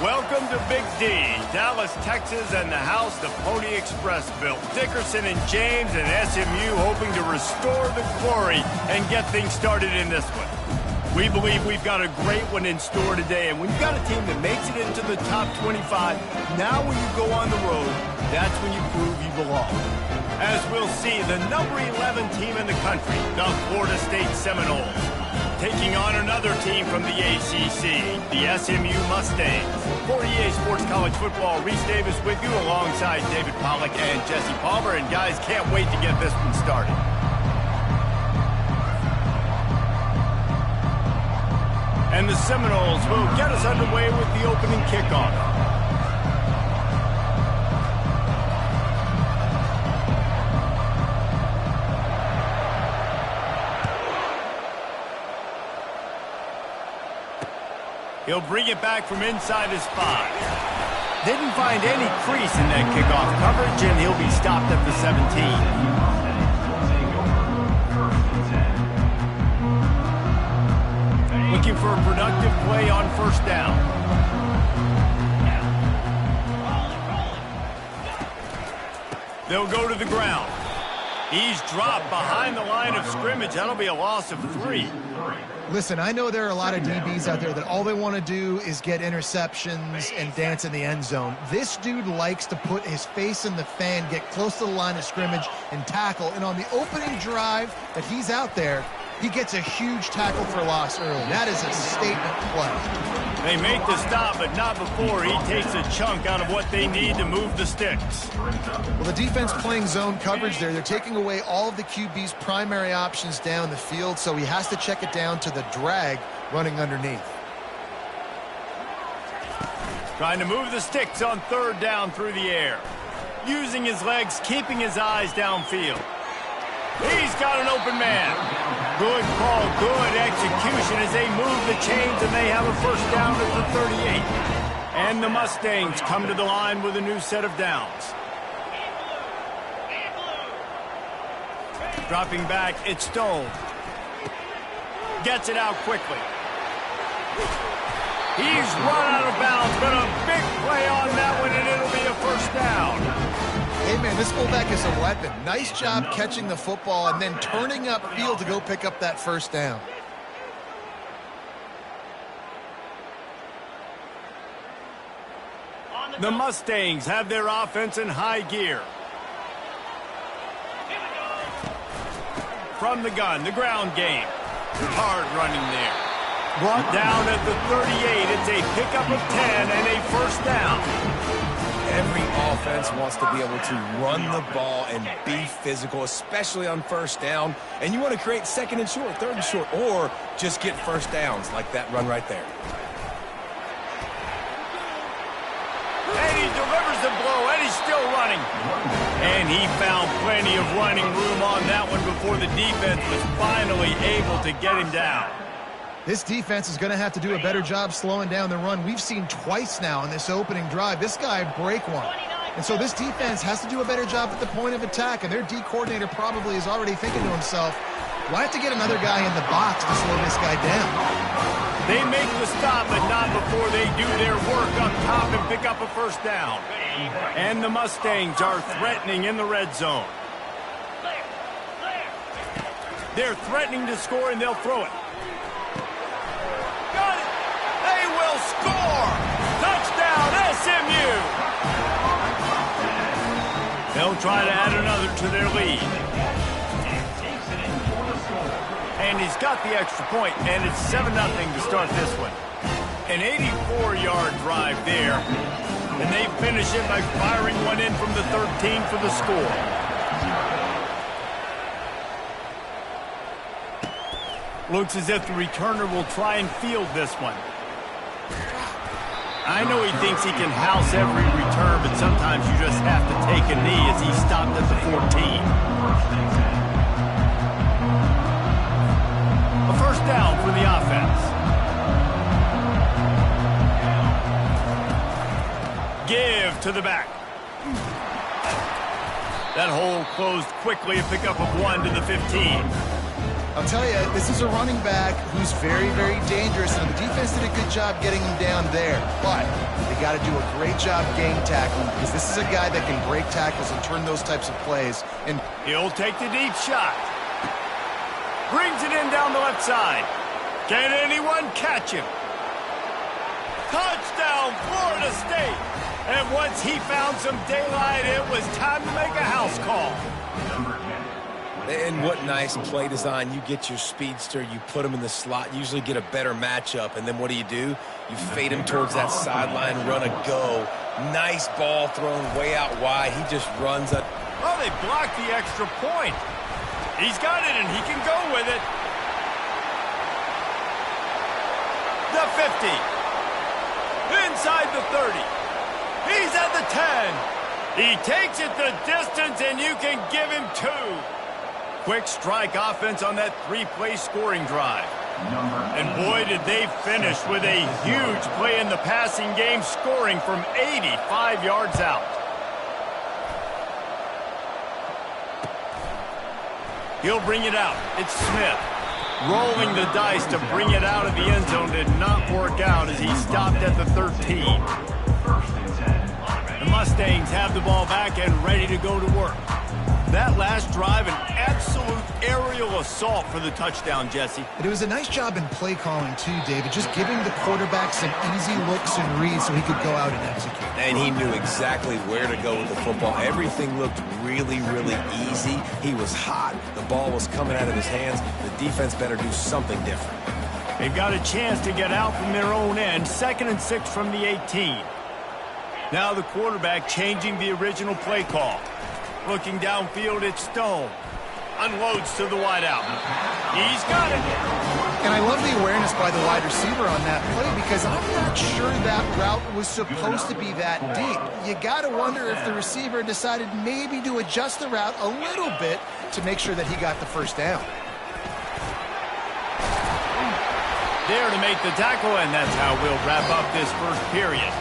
Welcome to Big D, Dallas, Texas, and the house the Pony Express built. Dickerson and James and SMU hoping to restore the glory and get things started in this one. We believe we've got a great one in store today, and when you've got a team that makes it into the top 25, now when you go on the road, that's when you prove you belong. As we'll see, the number 11 team in the country, the Florida State Seminoles, taking on another team from the ACC, the SMU Mustangs. For EA Sports College Football, Reese Davis with you alongside David Pollack and Jesse Palmer. And guys, can't wait to get this one started. And the Seminoles will get us underway with the opening kickoff. He'll bring it back from inside his 5. Didn't find any crease in that kickoff coverage, and he'll be stopped at the 17. Looking for a productive play on first down. They'll go to the ground. He's dropped behind the line of scrimmage. That'll be a loss of 3. Listen, I know there are a lot of DBs out there that all they want to do is get interceptions and dance in the end zone. This dude likes to put his face in the fan, get close to the line of scrimmage, and tackle. And on the opening drive that he's out there, he gets a huge tackle for loss early. That is a statement play. They make the stop, but not before he takes a chunk out of what they need to move the sticks. Well, the defense playing zone coverage there. They're taking away all of the QB's primary options down the field, so he has to check it down to the drag running underneath. Trying to move the sticks on third down through the air. Using his legs, keeping his eyes downfield. He's got an open man. Good call, good execution as they move the chains, and they have a first down at the 38. And the Mustangs come to the line with a new set of downs. Dropping back, it's Stone. Gets it out quickly. He's run out of bounds, but a big play on that one, and it'll be a first down. Hey, man, this fullback is a weapon. Nice job catching the football and then turning upfield to go pick up that first down. The Mustangs have their offense in high gear. From the gun, the ground game. Hard running there. Brought down at the 38. It's a pickup of 10 and a first down. Every offense wants to be able to run the ball and be physical, especially on first down. And you want to create second and short, third and short, or just get first downs like that run right there. And he delivers the blow, and he's still running. And he found plenty of running room on that one before the defense was finally able to get him down. This defense is going to have to do a better job slowing down the run. We've seen twice now in this opening drive. This guy break one. And so this defense has to do a better job at the point of attack. And their D coordinator probably is already thinking to himself, well, I have to get another guy in the box to slow this guy down. They make the stop, but not before they do their work up top and pick up a first down. And the Mustangs are threatening in the red zone. They're threatening to score, and they'll throw it. Got it! They will score! Touchdown, SMU! They'll try to add another to their lead. And he's got the extra point, and it's 7-0 to start this one. An 84-yard drive there, and they finish it by firing one in from the 13 for the score. Looks as if the returner will try and field this one. I know he thinks he can house every return, but sometimes you just have to take a knee as he stopped at the 14. A first down for the offense. Give to the back. That hole closed quickly, a pickup of 1 to the 15. I'll tell you, this is a running back who's very, very dangerous, and the defense did a good job getting him down there. But the got to do a great job game tackling because this is a guy that can break tackles and turn those types of plays. And he'll take the deep shot. Brings it in down the left side. Can anyone catch him? Touchdown, Florida State. And once he found some daylight, it was time to make a house call. And what nice play design. You get your speedster, you put him in the slot, usually get a better matchup. And then what do? You fade him towards that sideline, run a go. Nice ball thrown way out wide. He just runs up. Oh, they blocked the extra point. He's got it, and he can go with it. The 50. Inside the 30. He's at the 10. He takes it the distance, and you can give him 2. Quick strike offense on that 3-play scoring drive. And boy, did they finish with a huge play in the passing game, scoring from 85 yards out. He'll bring it out. It's Smith. Rolling the dice to bring it out of the end zone did not work out as he stopped at the 13. The Mustangs have the ball back and ready to go to work. That last drive, an absolute aerial assault for the touchdown, Jesse. But it was a nice job in play calling, too, David, just giving the quarterback some easy looks and reads so he could go out and execute. And he knew exactly where to go with the football. Everything looked really, really easy. He was hot. The ball was coming out of his hands. The defense better do something different. They've got a chance to get out from their own end. 2nd and 6 from the 18. Now the quarterback changing the original play call. Looking downfield, it's Stone. Unloads to the wideout. He's got it. And I love the awareness by the wide receiver on that play because I'm not sure that route was supposed to be that deep. You got to wonder if the receiver decided maybe to adjust the route a little bit to make sure that he got the first down. There to make the tackle, and that's how we'll wrap up this first period.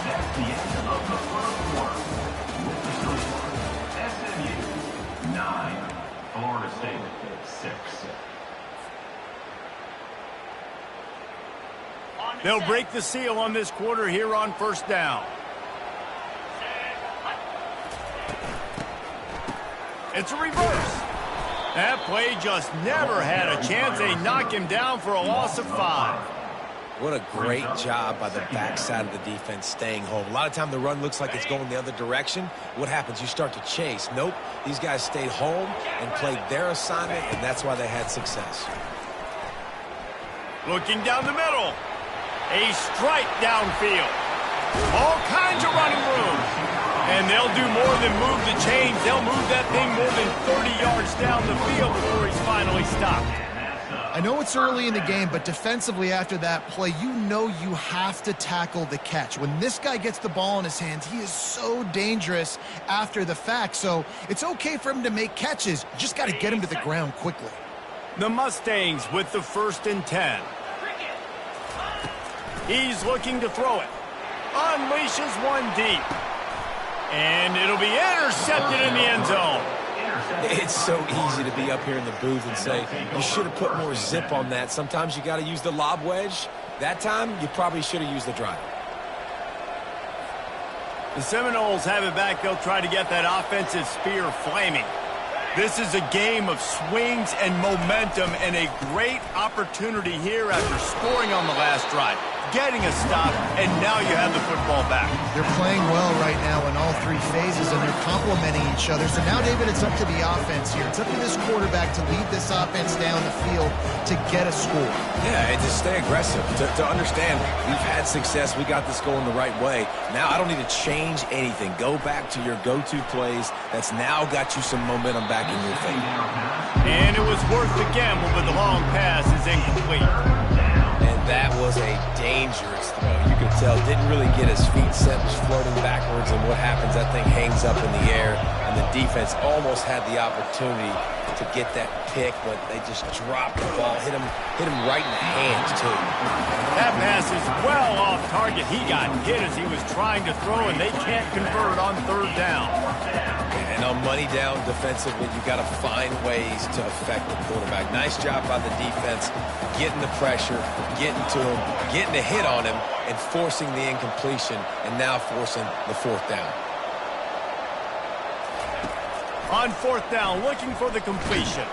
That's the end of the first quarter. SMU 9, Florida State 6. They'll break the seal on this quarter here on first down. It's a reverse. That play just never had a chance. They knock him down for a loss of 5. What a great job by the backside of the defense staying home. A lot of time the run looks like it's going the other direction. What happens? You start to chase. Nope. These guys stayed home and played their assignment, and that's why they had success. Looking down the middle. A strike downfield. All kinds of running room. And they'll do more than move the chains. They'll move that thing more than 30 yards down the field before he's finally stopped. I know it's early in the game, but defensively after that play, you know you have to tackle the catch. When this guy gets the ball in his hands, he is so dangerous after the fact. So it's okay for him to make catches. You just got to get him to the ground quickly. The Mustangs with the 1st and 10. He's looking to throw it. Unleashes one deep. And it'll be intercepted in the end zone. It's so easy to be up here in the booth and say, you should have put more zip on that. Sometimes you got to use the lob wedge. That time, you probably should have used the drive. The Seminoles have it back. They'll try to get that offensive spear flaming. This is a game of swings and momentum and a great opportunity here after scoring on the last drive. Getting a stop, and now you have the football back. They're playing well right now in all 3 phases, and they're complementing each other. So now, David, it's up to the offense here. It's up to this quarterback to lead this offense down the field to get a score. Yeah, and to stay aggressive, to understand we've had success, we got this going the right way. Now I don't need to change anything. Go back to your go-to plays. That's now got you some momentum back in your favor. And it was worth the gamble, but the long pass is incomplete. That was a dangerous throw. You could tell, didn't really get his feet set, was floating backwards, and what happens, that thing hangs up in the air, and the defense almost had the opportunity to get that pick, but they just dropped the ball, hit him right in the hands, too. That pass is well off target. He got hit as he was trying to throw, and they can't convert on 3rd down. And on money down defensively, you got to find ways to affect the quarterback. Nice job by the defense, getting the pressure, getting to him, getting a hit on him, and forcing the incompletion, and now forcing the fourth down. On fourth down, looking for the completion.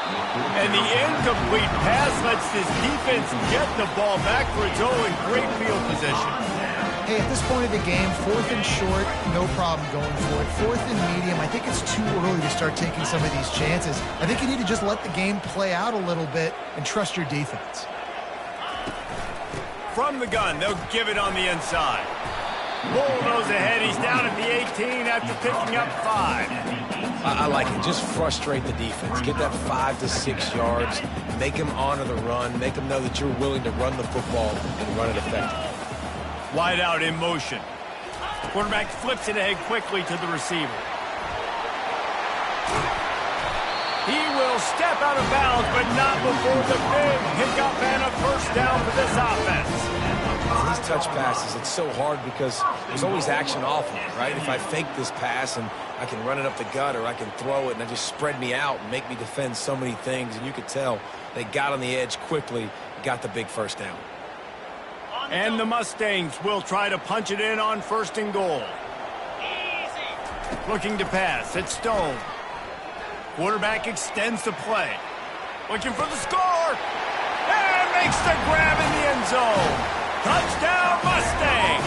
And the incomplete pass lets this defense get the ball back for its own great field position. Hey, at this point of the game, 4th and short, no problem going for it. 4th and medium, I think it's too early to start taking some of these chances. I think you need to just let the game play out a little bit and trust your defense. From the gun, they'll give it on the inside. Bulldoze ahead. He's down at the 18 after picking up 5. I like it. Just frustrate the defense. Get that 5 to 6 yards. Make them honor the run. Make them know that you're willing to run the football and run it effectively. Wide out in motion. Quarterback flips it ahead quickly to the receiver. He will step out of bounds, but not before the big pickup and a first down for this offense. These touch passes, it's so hard because there's always action off of it, right? If I fake this pass and I can run it up the gut, or I can throw it and they just spread me out and make me defend so many things, and you could tell they got on the edge quickly, got the big first down. And the Mustangs will try to punch it in on 1st and goal. Looking to pass, it's Stone. Quarterback extends the play. Looking for the score. And makes the grab in the end zone. Touchdown, Mustangs!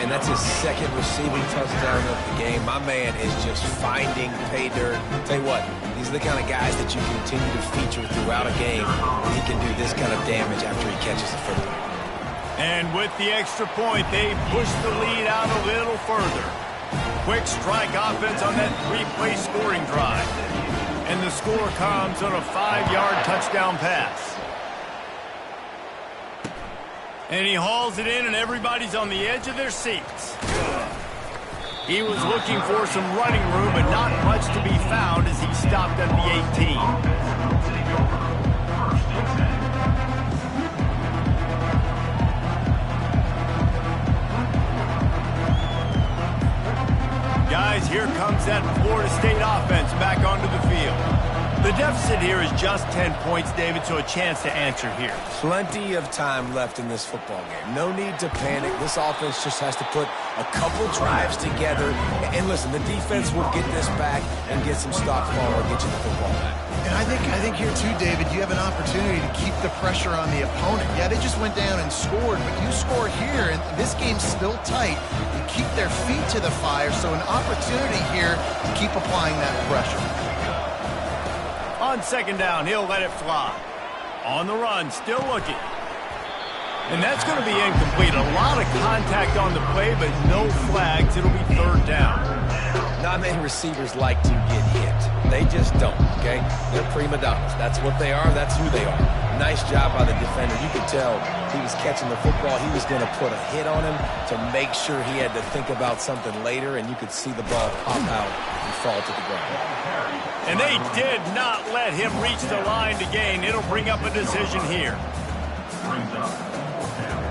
And that's his 2nd receiving touchdown of the game. My man is just finding pay dirt. Tell you what, these are the kind of guys that you continue to feature throughout a game. He can do this kind of damage after he catches the football. And with the extra point, they push the lead out a little further. Quick strike offense on that 3-play scoring drive. And the score comes on a 5-yard touchdown pass. And he hauls it in, and everybody's on the edge of their seats. He was looking for some running room, but not much to be found as he stopped at the 18. Guys, here comes that Florida State offense back onto the field. The deficit here is just 10 points, David, so a chance to answer here. Plenty of time left in this football game. No need to panic. This offense just has to put a couple drives together. And listen, the defense will get this back and get some stop form or get you the football back. And I think here too, David, you have an opportunity to keep the pressure on the opponent. Yeah, they just went down and scored, but you score here, and this game's still tight. You keep their feet to the fire, so an opportunity here to keep applying that pressure. On 2nd down, he'll let it fly. On the run, still looking. And that's going to be incomplete. A lot of contact on the play, but no flags. It'll be 3rd down. Not many receivers like to get hit. They just don't, okay? They're prima donnas. That's what they are. That's who they are. Nice job by the defender. You could tell he was catching the football. He was going to put a hit on him to make sure he had to think about something later, and you could see the ball pop out and fall to the ground. And they did not let him reach the line to gain. It'll bring up a decision here. Brings up 4th down.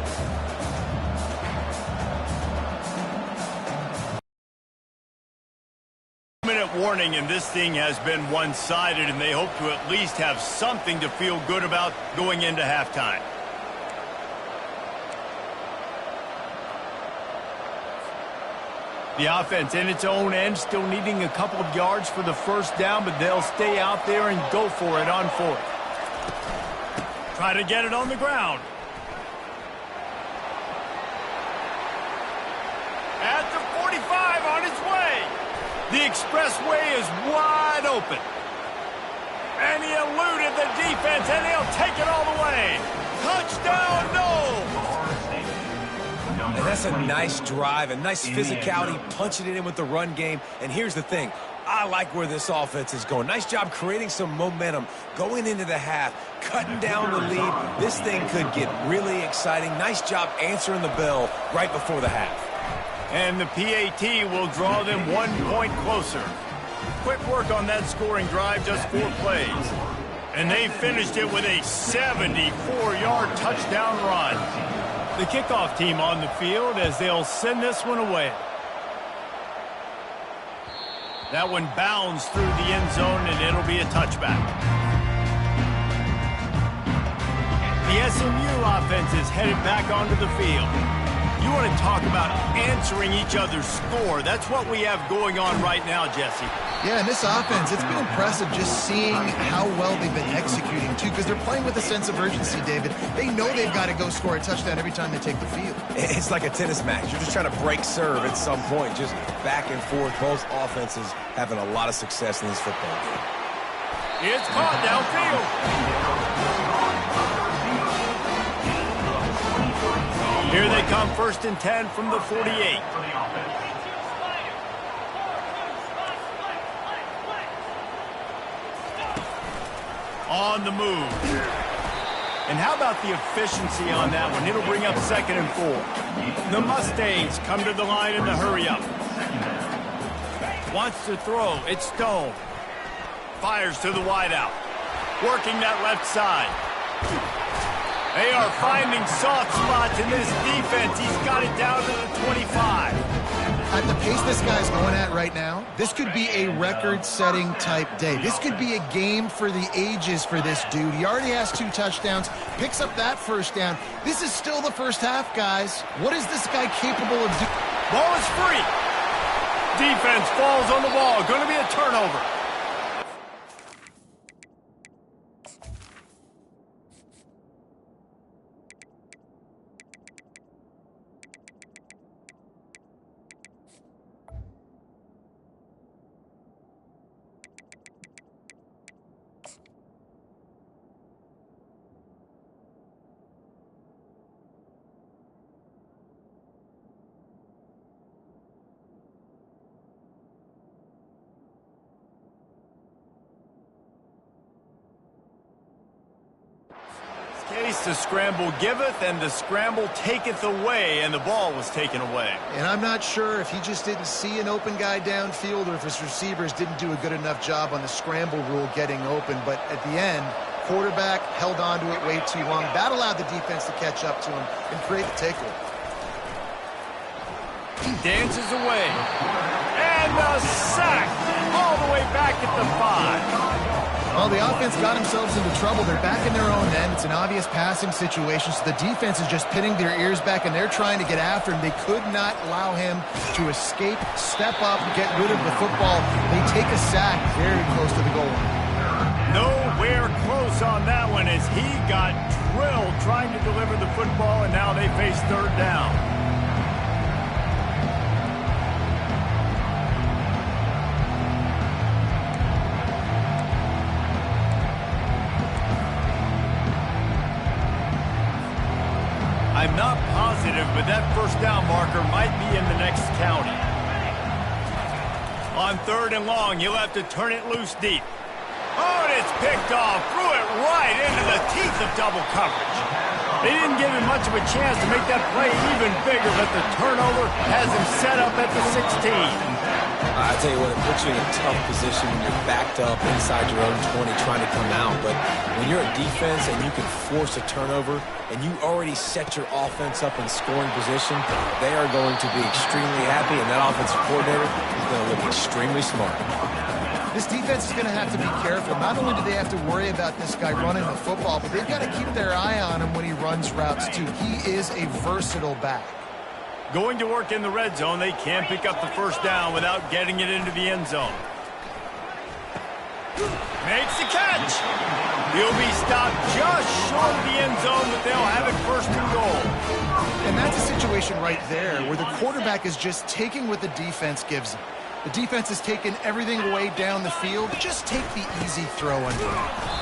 Minute warning, and this thing has been one-sided, and they hope to at least have something to feel good about going into halftime. The offense in its own end, still needing a couple of yards for the first down, but they'll stay out there and go for it on 4th. Try to get it on the ground. At the 45, on its way. The expressway is wide open. And he eluded the defense, and he'll take it all the way. Touchdown, no! And that's a nice drive, a nice physicality, punching it in with the run game. And here's the thing. I like where this offense is going. Nice job creating some momentum, going into the half, cutting down the lead. This thing could get really exciting. Nice job answering the bell right before the half. And the PAT will draw them 1 point closer. Quick work on that scoring drive, just 4 plays. And they finished it with a 74-yard touchdown run. The kickoff team on the field as they'll send this one away. That one bounds through the end zone, and it'll be a touchback. The SMU offense is headed back onto the field. You want to talk about answering each other's score. That's what we have going on right now, Jesse. Yeah, and this offense, it's been impressive just seeing how well they've been executing, too, because they're playing with a sense of urgency, David. They know they've got to go score a touchdown every time they take the field. It's like a tennis match. You're just trying to break serve at some point, just back and forth. Both offenses having a lot of success in this football game. It's caught downfield. Here they come, 1st and 10 from the 48. On the move. And how about the efficiency on that one? It'll bring up 2nd and 4. The Mustangs come to the line in the hurry-up. Wants to throw. It's Stone. Fires to the wideout. Working that left side. They are finding soft spots in this defense. He's got it down to the 25. At the pace this guy's going at right now, this could be a record-setting type day. This could be a game for the ages for this dude. He already has 2 touchdowns, picks up that 1st down. This is still the 1st half, guys. What is this guy capable of doing? Ball is free. Defense falls on the ball. Going to be a turnover. Case the scramble giveth and the scramble taketh away, and the ball was taken away. And I'm not sure if he just didn't see an open guy downfield or if his receivers didn't do a good enough job on the scramble rule getting open. But at the end, quarterback held on to it way too long. That allowed the defense to catch up to him and create the takeaway. He dances away. And the sack all the way back at the 5. Well, the offense got themselves into trouble. They're back in their own end. It's an obvious passing situation, so the defense is just pinning their ears back, and they're trying to get after him. They could not allow him to escape, step up, get rid of the football. They take a sack very close to the goal line. Nowhere close on that one as he got drilled trying to deliver the football, and now they face 3rd down. I'm not positive, but that 1st down marker might be in the next county. On 3rd and long, he'll have to turn it loose deep. Oh, and it's picked off. Threw it right into the teeth of double coverage. They didn't give him much of a chance to make that play even bigger, but the turnover has him set up at the 16. I tell you what, it puts you in a tough position when you're backed up inside your own 20 trying to come out. But when you're a defense and you can force a turnover and you already set your offense up in scoring position, they are going to be extremely happy, and that offensive coordinator is going to look extremely smart. This defense is going to have to be careful. Not only do they have to worry about this guy running the football, but they've got to keep their eye on him when he runs routes, too. He is a versatile back. Going to work in the red zone, they can't pick up the 1st down without getting it into the end zone. Makes the catch. He'll be stopped just short of the end zone, but they'll have it 1st and goal. And that's a situation right there where the quarterback is just taking what the defense gives him. The defense is taking everything away down the field. Just take the easy throw underneath.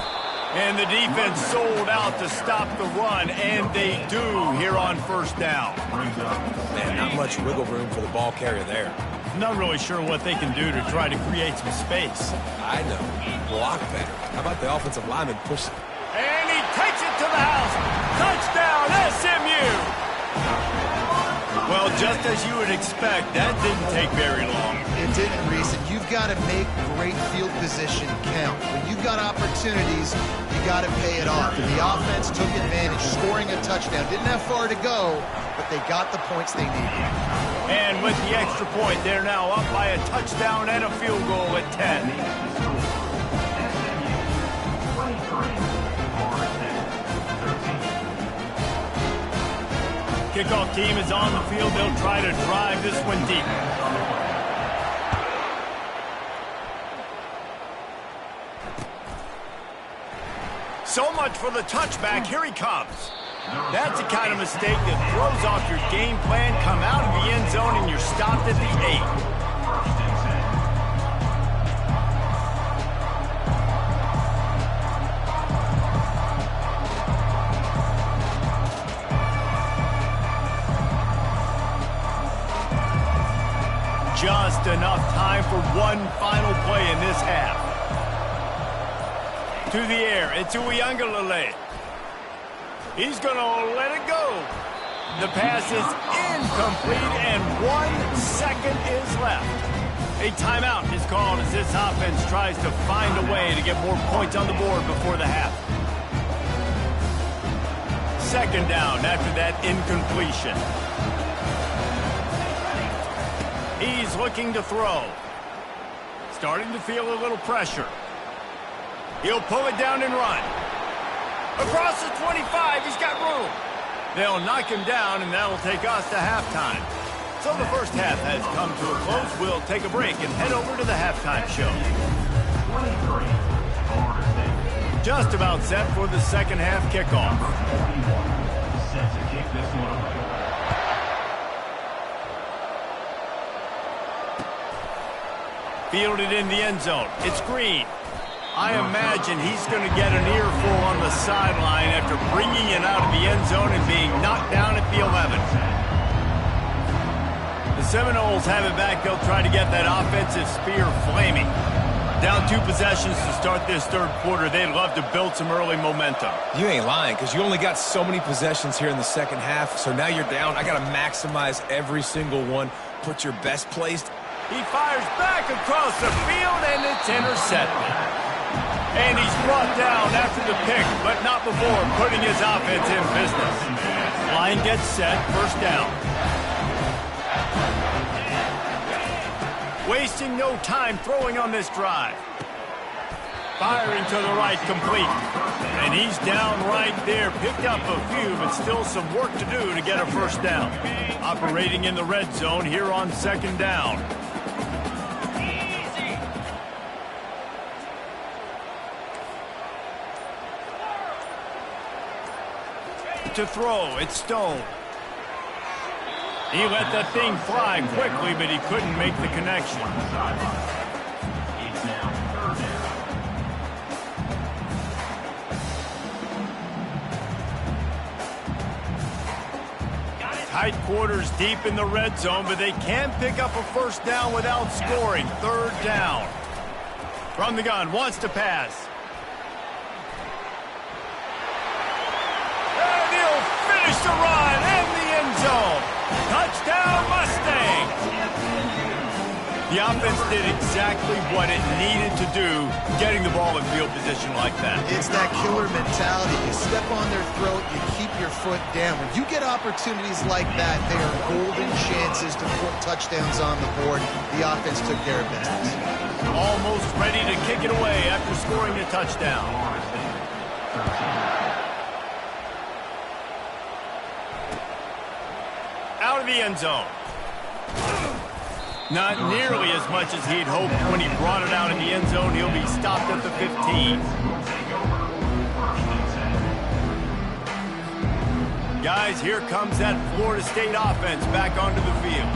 And the defense sold out to stop the run, and they do here on 1st down. Man, not much wiggle room for the ball carrier there. Not really sure what they can do to try to create some space. I know. Block better. How about the offensive lineman push it? And he takes it to the house. Touchdown, SMU! Well, just as you would expect, that didn't take very long. It didn't, Reese, and you've got to make great field position count. When you've got opportunities, you got to pay it off. And the offense took advantage, scoring a touchdown. Didn't have far to go, but they got the points they needed. And with the extra point, they're now up by a touchdown and a field goal at 10. Kickoff team is on the field. They'll try to drive this one deep. So much for the touchback. Here he comes. That's the kind of mistake that throws off your game plan. Come out of the end zone and you're stopped at the 8. Just enough time for one final play in this half. To the air, it's Uiagalelei. He's going to let it go. The pass is incomplete, and 1 second is left. A timeout is called as this offense tries to find a way to get more points on the board before the half. Second down after that incompletion. He's looking to throw. Starting to feel a little pressure. He'll pull it down and run. Across the 25, he's got room. They'll knock him down, and that'll take us to halftime. So the first half has come to a close. We'll take a break and head over to the halftime show. Just about set for the second half kickoff. Set to kick this one away. Fielded in the end zone. It's Green. I imagine he's going to get an earful on the sideline after bringing it out of the end zone and being knocked down at the 11. The Seminoles have it back. They'll try to get that offensive spear flaming. Down 2 possessions to start this third quarter. They'd love to build some early momentum. You ain't lying, because you only got so many possessions here in the second half, so now you're down. I got to maximize every single one. Put your best placed. He fires back across the field, and it's intercepted. And he's brought down after the pick, but not before putting his offense in business. Line gets set, first down. Wasting no time throwing on this drive. Firing to the right, complete. And he's down right there. Picked up a few, but still some work to do to get a first down. Operating in the red zone here on second down. To throw, it's Stone. He let that thing fly quickly, but he couldn't make the connection. It's now third down. Tight quarters deep in the red zone, but they can pick up a first down without scoring. Third down. From the gun, wants to pass. And he'll finish the run in the end zone. Touchdown, Mustangs! The offense did exactly what it needed to do, getting the ball in field position like that. It's that killer mentality. You step on their throat, you keep your foot down. When you get opportunities like that, they are golden chances to put touchdowns on the board. The offense took care of business. Almost ready to kick it away after scoring a touchdown. Out of the end zone. Not nearly as much as he'd hoped when he brought it out in the end zone. He'll be stopped at the 15. Guys, here comes that Florida State offense back onto the field.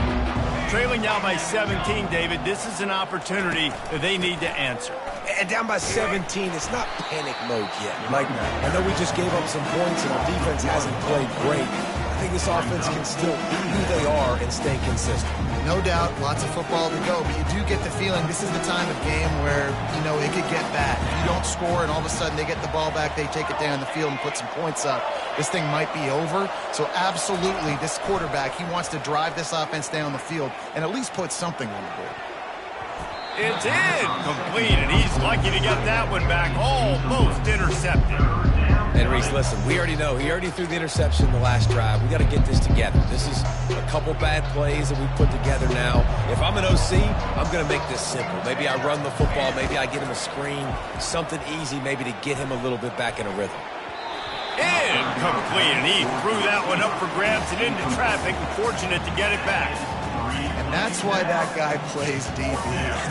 Trailing now by 17, David. This is an opportunity that they need to answer. And down by 17, it's not panic mode yet. Like, I know we just gave up some points and our defense hasn't played great. I think this offense can still be who they are and stay consistent. No doubt, lots of football to go, but you do get the feeling this is the time of game where, it could get bad. If you don't score and all of a sudden they get the ball back, they take it down the field and put some points up, this thing might be over. So absolutely, this quarterback, he wants to drive this offense down the field and at least put something on the board. It's incomplete, and he's lucky to get that one back, almost intercepted. And Reese, listen, we already know he already threw the interception the last drive. We got to get this together. This is a couple bad plays that we put together now. If I'm an OC, I'm going to make this simple. Maybe I run the football. Maybe I get him a screen, something easy maybe to get him a little bit back in a rhythm. Incomplete, and he threw that one up for grabs and into traffic, and fortunate to get it back. And that's why that guy plays DB,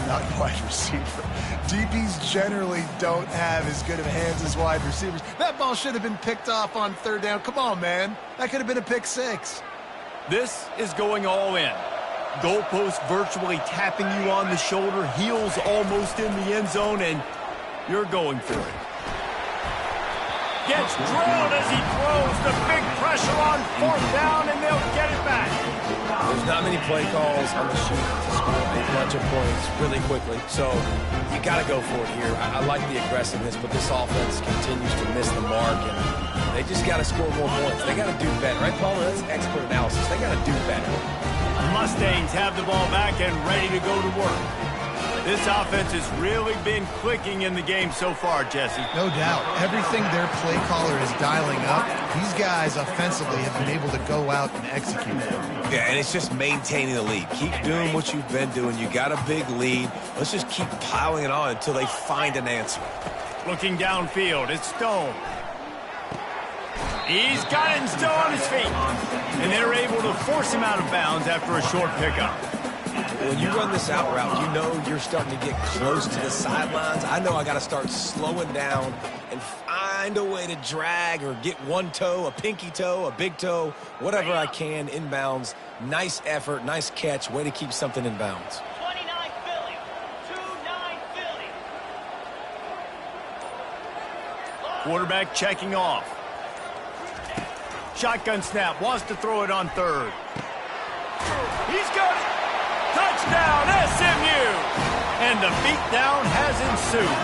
not wide receiver. DBs generally don't have as good of hands as wide receivers. That ball should have been picked off on third down. Come on, man. That could have been a pick six. This is going all in. Goalpost virtually tapping you on the shoulder, heels almost in the end zone, and you're going for it. Gets drilled as he throws. The big pressure on fourth down, and they'll get it back. There's not many play calls on the sheet to score a bunch of points really quickly, so you got to go for it here. I like the aggressiveness, but this offense continues to miss the mark, and they just got to score more points. They got to do better, right, Paul? That's expert analysis. They got to do better. Mustangs have the ball back and ready to go to work. This offense has really been clicking in the game so far, Jesse. No doubt. Everything their play caller is dialing up, these guys offensively have been able to go out and execute it. Yeah, and it's just maintaining the lead. Keep doing what you've been doing. You got a big lead. Let's just keep piling it on until they find an answer. Looking downfield, it's Stone. He's got it and still on his feet. And they're able to force him out of bounds after a short pickup. When you run this out route, you know you're starting to get close to the sidelines. I know I got to start slowing down and find a way to drag or get one toe, a pinky toe, a big toe, whatever I can inbounds. Nice effort, nice catch, way to keep something in bounds. 29 Philly. 2-9 Philly. Quarterback checking off. Shotgun snap, wants to throw it on third. He's got it. Touchdown, SMU! And the beatdown has ensued.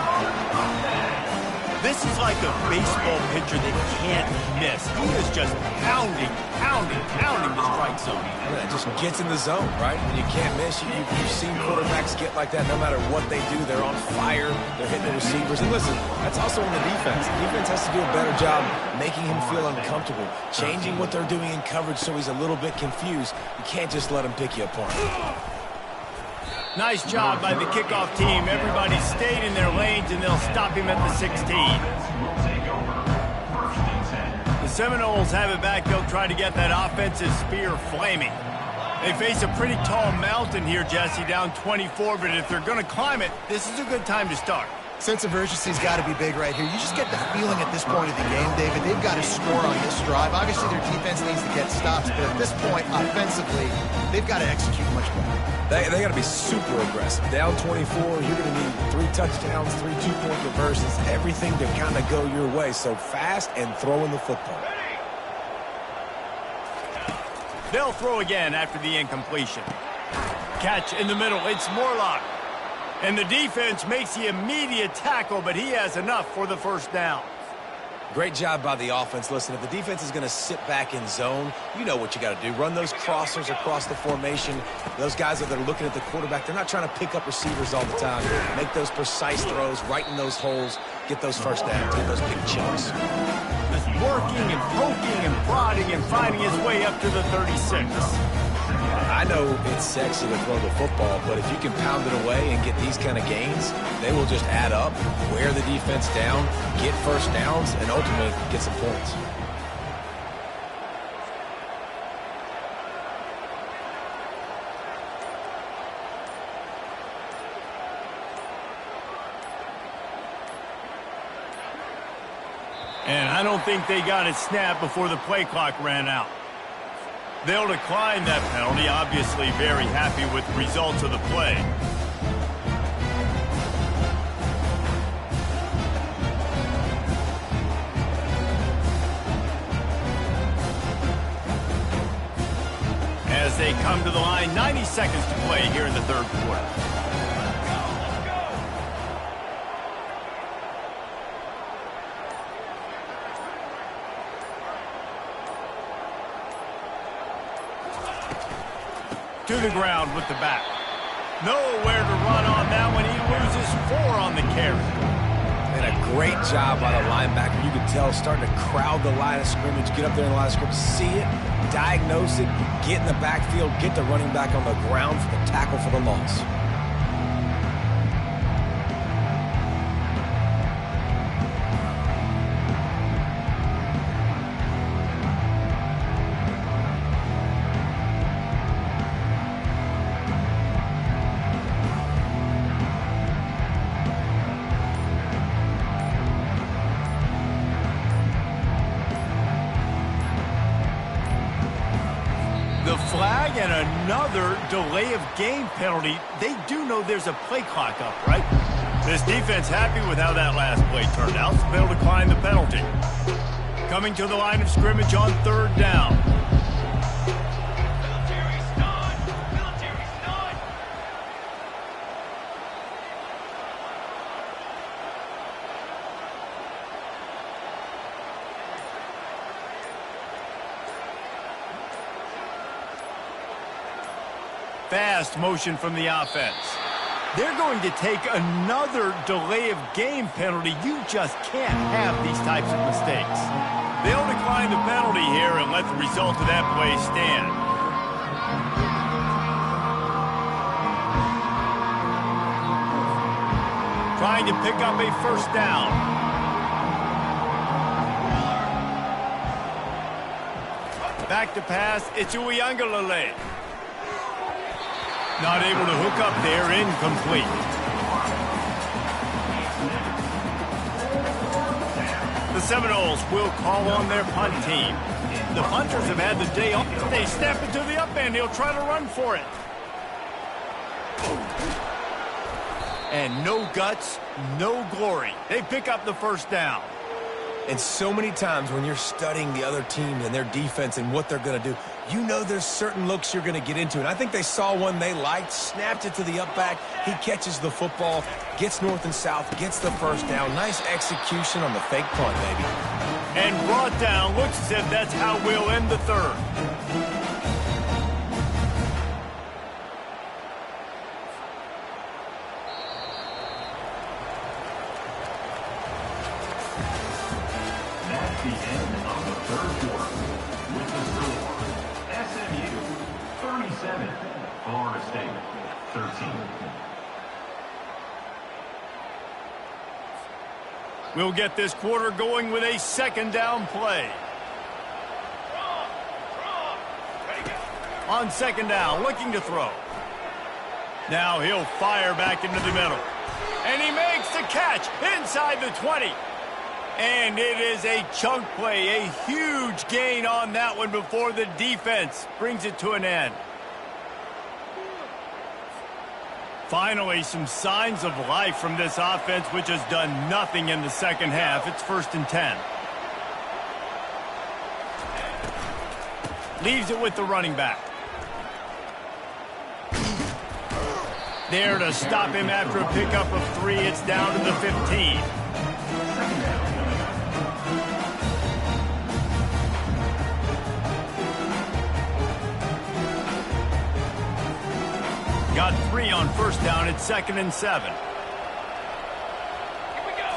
This is like a baseball pitcher that can't miss. He is just pounding the strike zone. Yeah, it just gets in the zone, right? And you can't miss. You've seen quarterbacks get like that no matter what they do. They're on fire. They're hitting the receivers. And listen, that's also on the defense. The defense has to do a better job making him feel uncomfortable, changing what they're doing in coverage so he's a little bit confused. You can't just let him pick you apart. Nice job by the kickoff team. Everybody stayed in their lanes, and they'll stop him at the 16. The Seminoles have it back. They'll try to get that offensive spear flaming. They face a pretty tall mountain here, Jesse, down 24, but if they're going to climb it, this is a good time to start. Sense of urgency's got to be big right here. You just get the feeling at this point of the game, David, they've got to score on this drive. Obviously, their defense needs to get stops, but at this point, offensively, they've got to execute much better. They got to be super aggressive. Down 24, you're going to need 3 touchdowns, 3 two-point conversions, everything to kind of go your way. So fast and throwing the football. They'll throw again after the incompletion. Catch in the middle. It's Morlock. And the defense makes the immediate tackle, but he has enough for the first down. Great job by the offense. Listen, if the defense is going to sit back in zone, you know what you got to do. Run those crossers across the formation. Those guys that are looking at the quarterback, they're not trying to pick up receivers all the time. Make those precise throws right in those holes. Get those first downs. Get those big chunks. Just working and poking and prodding and finding his way up to the 36. I know it's sexy to throw the football, but if you can pound it away and get these kind of gains, they will just add up, wear the defense down, get first downs, and ultimately get some points. And I don't think they got it snapped before the play clock ran out. They'll decline that penalty, obviously very happy with the results of the play. they come to the line. 90 seconds to play here in the third quarter. To the ground with the back. Nowhere to run on that one. He loses 4 on the carry. And a great job by the linebacker. You could tell starting to crowd the line of scrimmage, get up there in the line of scrimmage, see it, diagnose it, get in the backfield, get the running back on the ground for the tackle for the loss. The flag and another delay of game penalty. They do know there's a play clock up, right? This defense happy with how that last play turned out, so they'll decline the penalty. Coming to the line of scrimmage on third down. Military's done. Military's done. Fast motion from the offense. They're going to take another delay of game penalty. You just can't have these types of mistakes. They'll decline the penalty here and let the result of that play stand. Trying to pick up a first down. Back to pass. It's Uiagalelei. Not able to hook up there, incomplete. The Seminoles will call on their punt team. The punters have had the day off. They step into the up end. He'll try to run for it. And no guts, no glory. They pick up the first down. And so many times when you're studying the other team and their defense and what they're going to do, you know there's certain looks you're going to get into. And I think they saw one they liked, snapped it to the up back. He catches the football, gets north and south, gets the first down. Nice execution on the fake punt, baby. And brought down. Looks as if that's how we'll end the third. That's the end of the third quarter. With the score, SMU 37, Florida State 13. We'll get this quarter going with a second down play. On second down, looking to throw. Now he'll fire back into the middle. And he makes the catch inside the 20. And it is a chunk play, a huge gain on that one before the defense brings it to an end. Finally, some signs of life from this offense, which has done nothing in the second half. It's 1st and 10. Leaves it with the running back. There to stop him after a pickup of 3. It's down to the 15. Got 3 on first down. It's 2nd and 7. Here we go.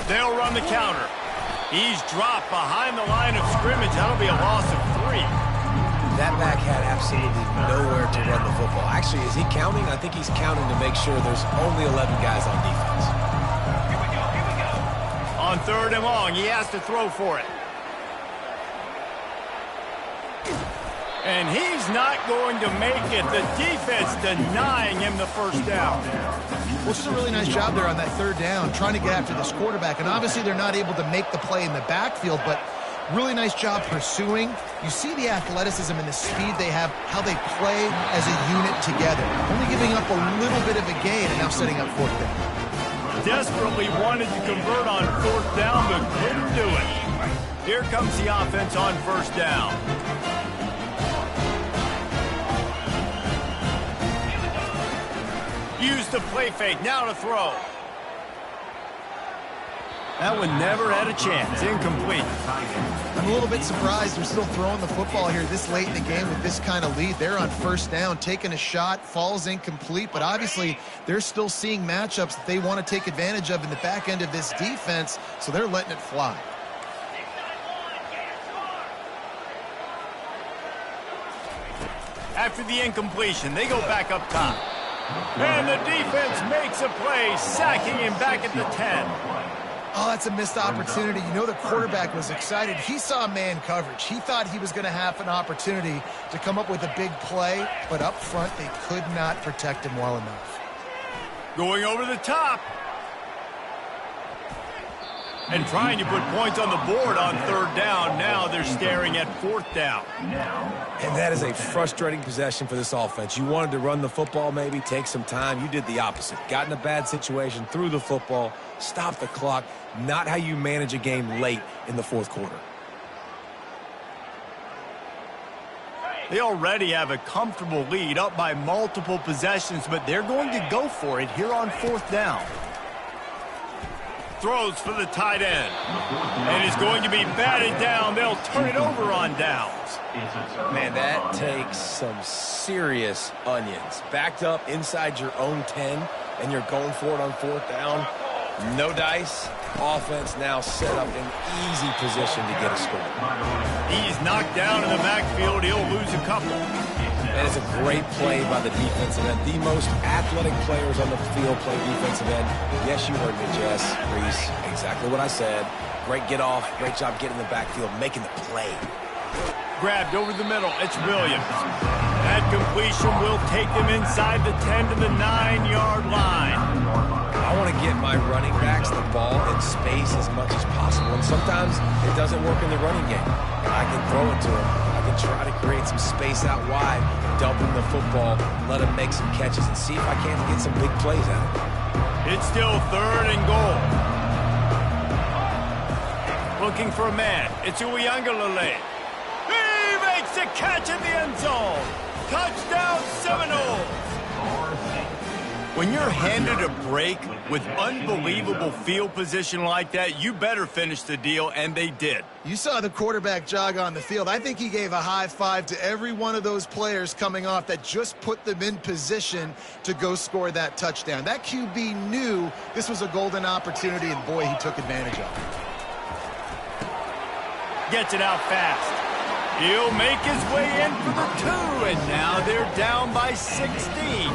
They'll run the counter. He's dropped behind the line of scrimmage. That'll be a loss of 3. That back had absolutely nowhere to run the football. Actually, is he counting? I think he's counting to make sure there's only 11 guys on defense. Here we go. Here we go. On 3rd and long, he has to throw for it. And he's not going to make it. The defense denying him the first down. Well, just a really nice job there on that 3rd down, trying to get after this quarterback. And obviously they're not able to make the play in the backfield, but really nice job pursuing. You see the athleticism and the speed they have, how they play as a unit together. Only giving up a little bit of a gain and now setting up 4th down. Desperately wanted to convert on 4th down, but couldn't do it. Here comes the offense on 1st down. the play fake. Now to throw. That one never had a chance. Incomplete. I'm a little bit surprised they're still throwing the football here this late in the game with this kind of lead. They're on first down, taking a shot, falls incomplete, but obviously they're still seeing matchups that they want to take advantage of in the back end of this defense, so they're letting it fly. After the incompletion, they go back up top. And the defense makes a play, sacking him back at the 10. Oh, that's a missed opportunity. You know the quarterback was excited. He saw man coverage. He thought he was going to have an opportunity to come up with a big play, but up front they could not protect him well enough. Going over the top. And trying to put points on the board on third down. Now they're staring at fourth down. And that is a frustrating possession for this offense. You wanted to run the football, maybe take some time. You did the opposite. Got in a bad situation, threw the football, stopped the clock. Not how you manage a game late in the fourth quarter. They already have a comfortable lead, up by multiple possessions, but they're going to go for it here on fourth down. Throws for the tight end. And is going to be batted down. They'll turn it over on downs. Man, that takes some serious onions. Backed up inside your own 10, and you're going for it on fourth down. No dice. Offense now set up in easy position to get a score. He's knocked down in the backfield. He'll lose a couple. And it's a great play by the defensive end. The most athletic players on the field play defensive end. Yes, you heard me, Jess, Reese. Exactly what I said. Great get off. Great job getting in the backfield, making the play. Grabbed over the middle. It's Williams. That completion will take them inside the 10 to the 9-yard line. I want to get my running backs the ball in space as much as possible. And sometimes it doesn't work in the running game. I can throw it to them. I can try to create some space out wide, dump him the football, let him make some catches, and see if I can't get some big plays out of it. It's still third and goal. Looking for a man. It's Uiagalelei. He makes a catch in the end zone. Touchdown Seminoles. When you're handed a break with unbelievable field position like that, you better finish the deal, and they did. You saw the quarterback jog on the field. I think he gave a high five to every one of those players coming off that just put them in position to go score that touchdown. That QB knew this was a golden opportunity, and boy, he took advantage of it. Gets it out fast. He'll make his way in for the 2, and now they're down by 16.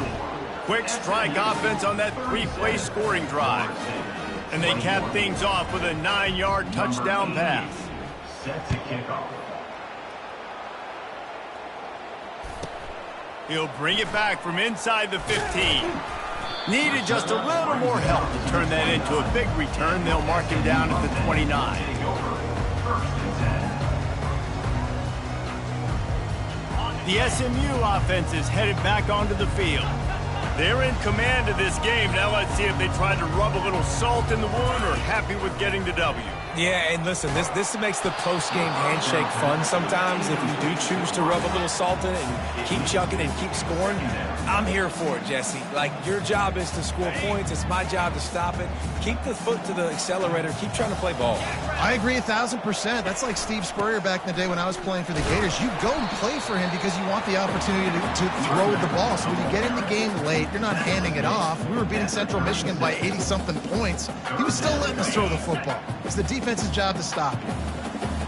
Quick strike offense on that 3-play scoring drive. And they cap things off with a 9-yard touchdown pass. Set to kick off. He'll bring it back from inside the 15. Needed just a little more help to turn that into a big return. They'll mark him down at the 29. The SMU offense is headed back onto the field. They're in command of this game. Now let's see if they try to rub a little salt in the wound or happy with getting the W. Yeah, and listen, this makes the post-game handshake fun sometimes. If you do choose to rub a little salt in it and keep chucking and keep scoring, I'm here for it, Jesse. Like, your job is to score points. It's my job to stop it. Keep the foot to the accelerator. Keep trying to play ball. I agree 1,000%. That's like Steve Spurrier back in the day when I was playing for the Gators. You go and play for him because you want the opportunity to throw the ball. So when you get in the game late, you're not handing it off. We were beating Central Michigan by 80-something points. He was still letting us throw the football. It's the defense's job to stop it.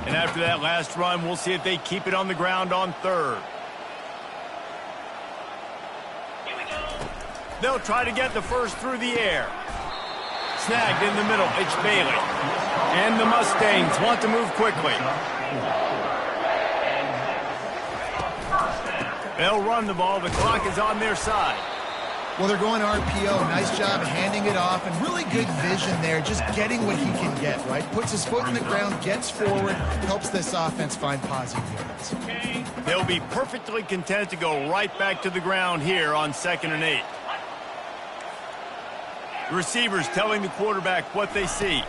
And after that last run, we'll see if they keep it on the ground on third. They'll try to get the first through the air. Snagged in the middle, it's Bailey. And the Mustangs want to move quickly. They'll run the ball. The clock is on their side. Well, they're going RPO. Nice job handing it off, and really good vision there, just getting what he can get, right? Puts his foot in the ground, gets forward, helps this offense find positive yards. They'll be perfectly content to go right back to the ground here on 2nd and 8. Receivers telling the quarterback what they see.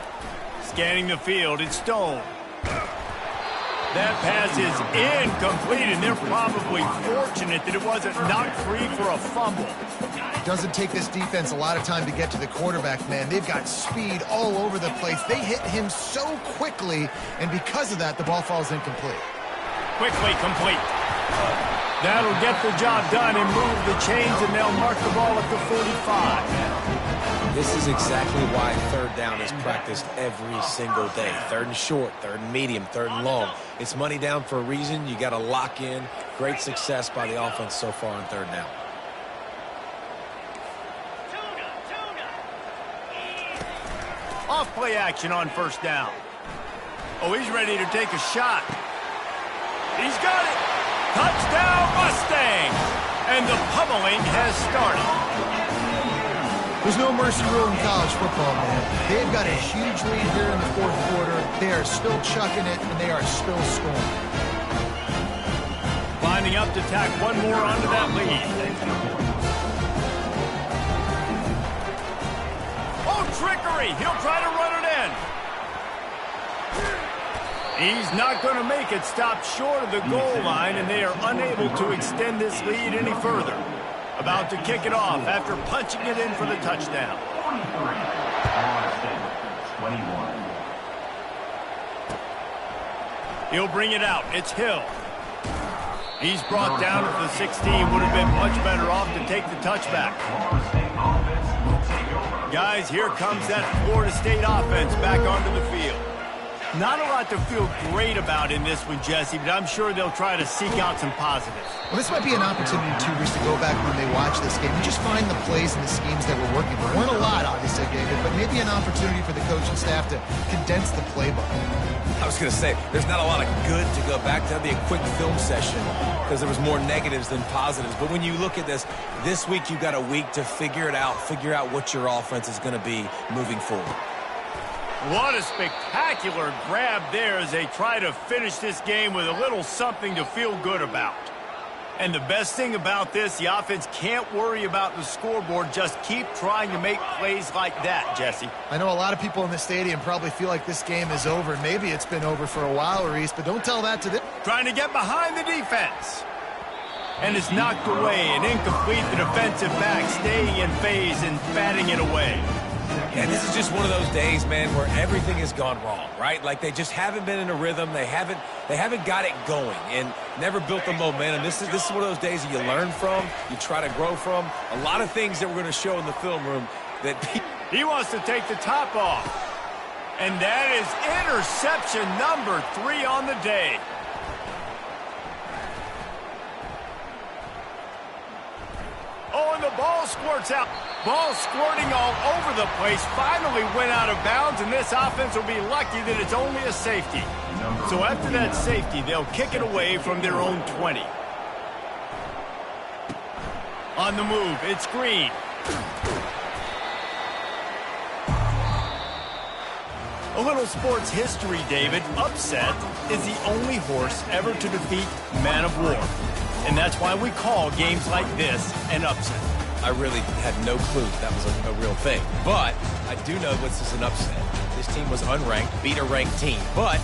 Scanning the field, it's Stone. That pass is incomplete, and they're probably fortunate that it wasn't knocked free for a fumble. Doesn't take this defense a lot of time to get to the quarterback, man. They've got speed all over the place. They hit him so quickly, and because of that, the ball falls incomplete. Quickly complete. That'll get the job done and move the chains, and they'll mark the ball at the 45. This is exactly why third down is practiced every single day. Third and short, third and medium, third and long. It's money down for a reason. You got to lock in. Great success by the offense so far on third down. Off play action on first down. Oh, he's ready to take a shot. He's got it. Touchdown Mustangs. And the pummeling has started. There's no mercy rule in college football, man. They've got a huge lead here in the fourth quarter. They are still chucking it, and they are still scoring. Lining up to tack one more onto that lead. Oh, trickery! He'll try to run it in. He's not going to make it. Stop short of the goal line, and they are unable to extend this lead any further. About to kick it off after punching it in for the touchdown. 21. He'll bring it out. It's Hill. He's brought down at the 16. Would have been much better off to take the touchback. Guys, here comes that Florida State offense back onto the field. Not a lot to feel great about in this one, Jesse, but I'm sure they'll try to seek out some positives. Well, this might be an opportunity, too, Reese, to go back when they watch this game and just find the plays and the schemes that were working. There weren't a lot, obviously, David, but maybe an opportunity for the coaching staff to condense the playbook. I was going to say, there's not a lot of good to go back to. That'd be a quick film session because there was more negatives than positives. But when you look at this week you got a week to figure it out, figure out what your offense is going to be moving forward. What a spectacular grab there as they try to finish this game with a little something to feel good about. And the best thing about this, the offense can't worry about the scoreboard. Just keep trying to make plays like that, Jesse. I know a lot of people in the stadium probably feel like this game is over. Maybe it's been over for a while, Reese, but don't tell that to them. Trying to get behind the defense. And it's knocked away and incomplete. The defensive back staying in phase and batting it away. Yeah, this is just one of those days, man, where everything has gone wrong, right? Like they just haven't been in a rhythm. They haven't got it going and never built the momentum. This is one of those days that you learn from, you try to grow from. A lot of things that we're going to show in the film room that he wants to take the top off. And that is interception number 3 on the day. Oh, and the ball squirts out. Ball squirting all over the place. Finally went out of bounds, and this offense will be lucky that it's only a safety. So after that safety, they'll kick it away from their own 20. On the move, it's Green. A little sports history, David. Upset is the only horse ever to defeat Man of War. And that's why we call games like this an upset. I really had no clue that was a real thing. But I do know this is an upset. This team was unranked, beat a ranked team. But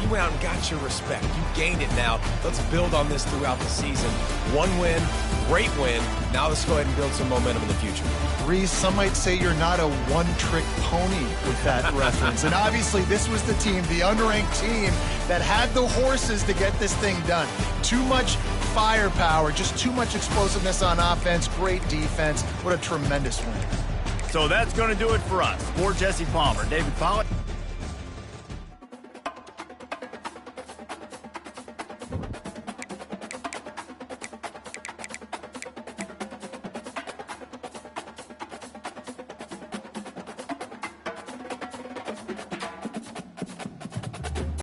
you went out and got your respect. You gained it now. Let's build on this throughout the season. One win, great win. Now let's go ahead and build some momentum in the future. Reese, some might say you're not a one-trick pony with that reference. And obviously this was the team, the unranked team, that had the horses to get this thing done. Too much firepower, just too much explosiveness on offense, great defense. What a tremendous win. So that's going to do it for us. For Jesse Palmer, David Pollack.